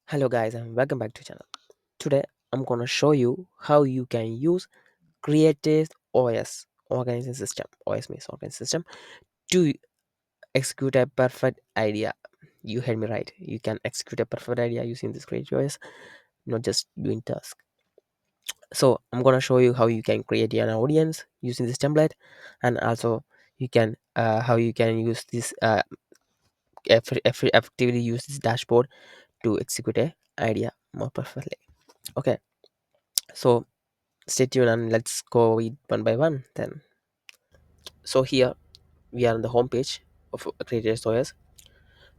Hello guys and welcome back to channel. Today I'm gonna show you how you can use Creative OS organizing system. OS means organizing system to execute a perfect idea. You heard me right. You can execute a perfect idea using this Creative OS, not just doing task. So I'm gonna show you how you can create an audience using this template, and also you can how you can use this effectively use this dashboard to execute a idea more perfectly. Okay, so stay tuned and let's go with one by one then. So here we are on the home page of Creative OS,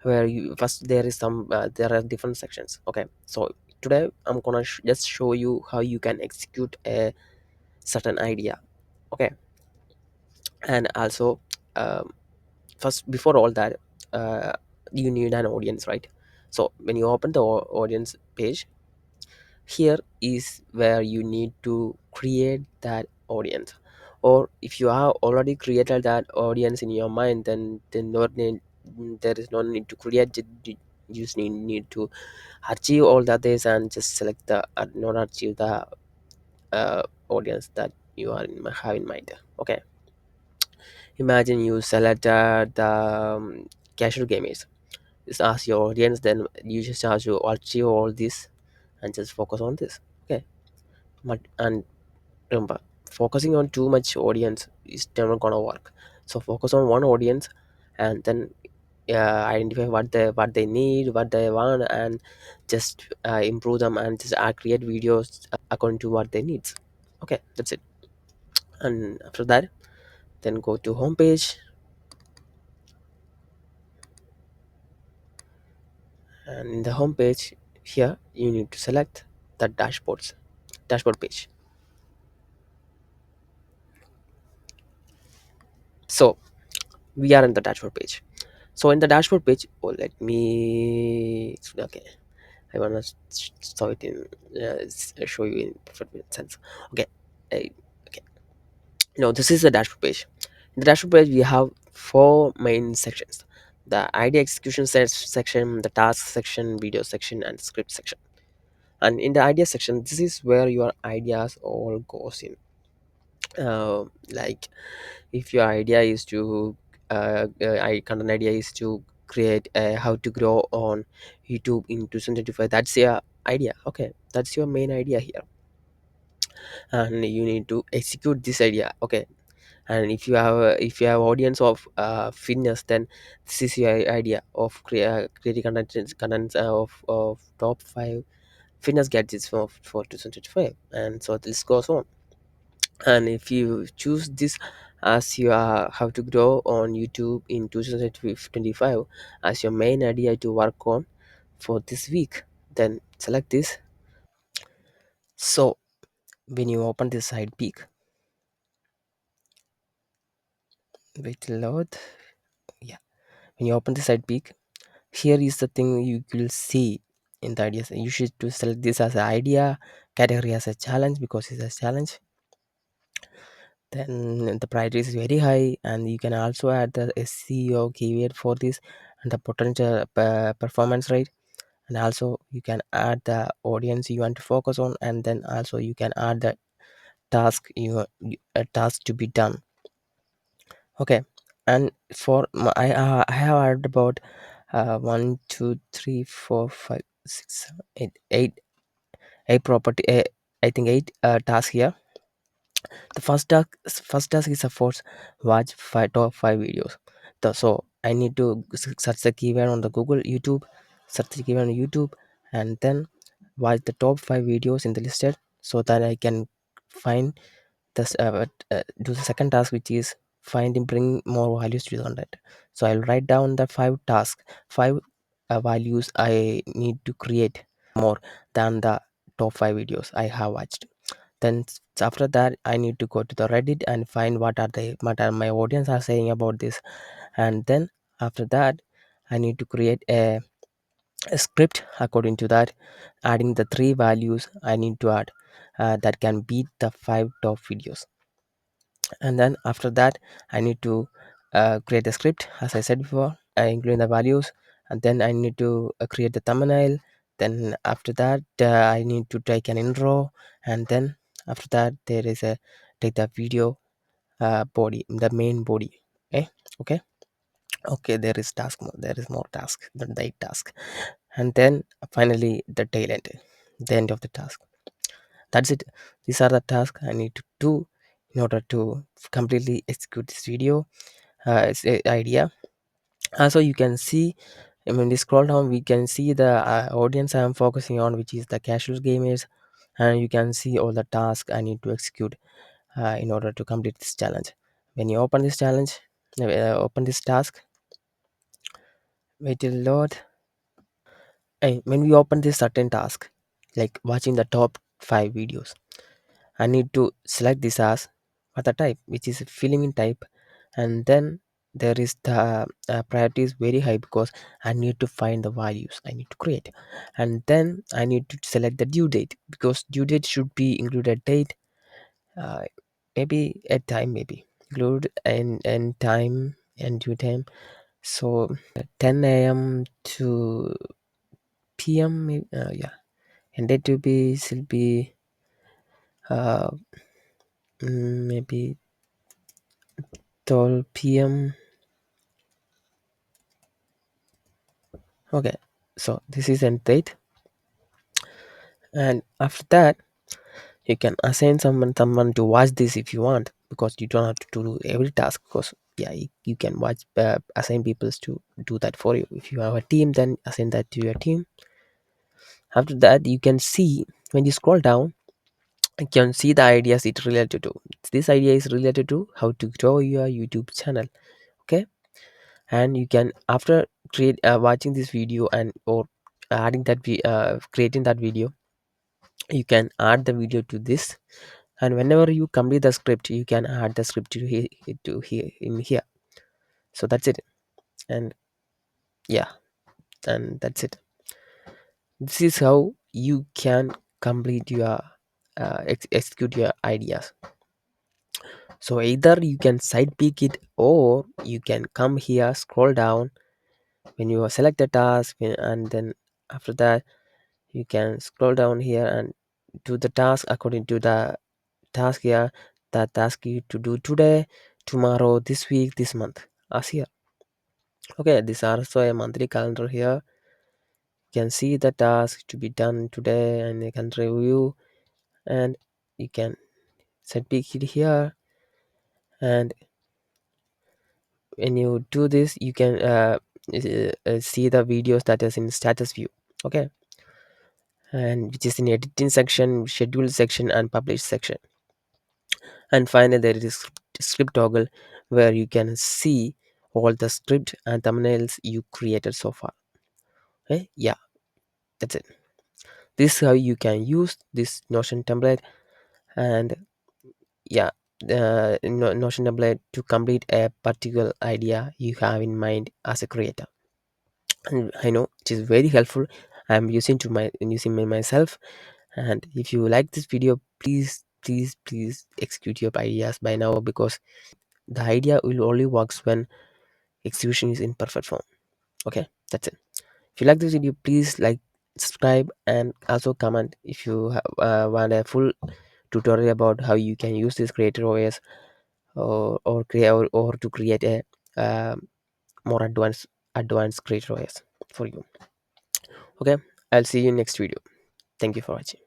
where you first there is some there are different sections. Okay, so today I'm gonna just show you how you can execute a certain idea. Okay, and also um, first before all that, uh, you need an audience, right? So when you open the audience page, here is where you need to create that audience. Or if you have already created that audience in your mind, then no need, there is no need to create it. You just need to achieve all that is and just select the not achieve the audience that you are have in mind. Okay, imagine you select the casual gamers. Just ask your audience, then you just ask you achieve all this and just focus on this. Okay, and remember, focusing on too much audience is never gonna work. So focus on one audience, and then identify what they need, what they want, and just improve them and just create videos according to what they needs. Okay, that's it. And after that, then go to homepage, and in the homepage here you need to select the dashboard page. So we are in the dashboard page. So in the dashboard page, oh, let me okay, I wanna show it in show you in perfect sense. Okay, I, okay. This is the dashboard page. In the dashboard page, we have four main sections: the idea execution section, the task section, video section, and script section. And in the idea section, this is where your ideas all goes in. Like if your idea is to content idea is to create how to grow on YouTube in 2025, that's your idea. Okay, that's your main idea here, and you need to execute this idea. Okay, and if you have audience of fitness, then this is your idea of creating content of top 5 fitness gadgets for 2025, and so this goes on. And if you choose this as you how to grow on YouTube in 2025 as your main idea to work on for this week, then select this. So when you open this side peak, wait till load. Yeah, when you open the side peak, here is the thing you will see in the ideas. You should to select this as an idea, category as a challenge because it's a challenge. Then the priority is very high, and you can also add the SEO keyword for this and the potential performance rate. And also you can add the audience you want to focus on, and then also you can add the task a task to be done. Okay, and for I have added about 1 2 3 4 5 6 7 8 property, I think 8 tasks here. The first task is of course watch top 5 videos. So I need to search the keyword on the Google YouTube, search the keyword on YouTube, and then watch the top 5 videos in the listed, so that I can find this do the second task, which is find and bring more values to the content. So I'll write down the 5 values I need to create more than the top 5 videos I have watched. Then after that I need to go to the Reddit and find what are my audience are saying about this. And then after that I need to create a script according to that, adding the 3 values I need to add that can beat the 5 top videos. And then after that I need to create a script as I said before, including the values. And then I need to create the thumbnail, then after that I need to take an intro, and then after that there is a take the video body, the main body. Okay. Okay, there is there is more task than the task, and then finally the tail end, the end of the task. That's it. These are the tasks I need to do in order to completely execute this video. It's a idea. Also, you can see when we scroll down, we can see the audience I am focusing on, which is the casual gamers, and you can see all the tasks I need to execute in order to complete this challenge. When you open this challenge, open this task, wait till load. And when we open this certain task, like watching the top 5 videos, I need to select this as for the type, which is filming type, and then there is the priority is very high because I need to find the values I need to create, and then I need to select the due date because due date should be included date, uh, maybe a time, maybe include and time and due time. So 10 a.m. to p.m. Yeah, and date to be still be uh, maybe 12 p.m. Okay, so this is end date, and after that you can assign someone to watch this if you want, because you don't have to do every task. Because yeah, you can watch assign people to do that for you. If you have a team, then assign that to your team. After that, you can see when you scroll down, you can see the ideas it related to. This idea is related to how to grow your YouTube channel. Okay, and you can after create watching this video and or adding that creating that video, you can add the video to this, and whenever you complete the script you can add the script to here in here. So that's it. And yeah, and that's it. This is how you can complete your execute your ideas. So either you can side peek it, or you can come here, scroll down when you select the task, and then after that you can scroll down here and do the task according to the task here, that task you to do today, tomorrow, this week, this month, as here. Okay, this also a monthly calendar here. You can see the task to be done today, and you can review, and you can set pick it here. And when you do this, you can see the videos that is in status view. Okay, and which is in editing section, schedule section, and publish section. And finally there is script toggle, where you can see all the script and thumbnails you created so far. Okay, yeah, that's it. This is how you can use this Notion template, and yeah, the Notion template to complete a particular idea you have in mind as a creator. And I know it is very helpful. I'm using myself. And if you like this video, please execute your ideas by now, because the idea will only works when execution is in perfect form. Okay, that's it. If you like this video, please like, subscribe, and also comment if you want a full tutorial about how you can use this creator OS, or to create a more advanced creator OS for you. Okay, I'll see you in next video. Thank you for watching.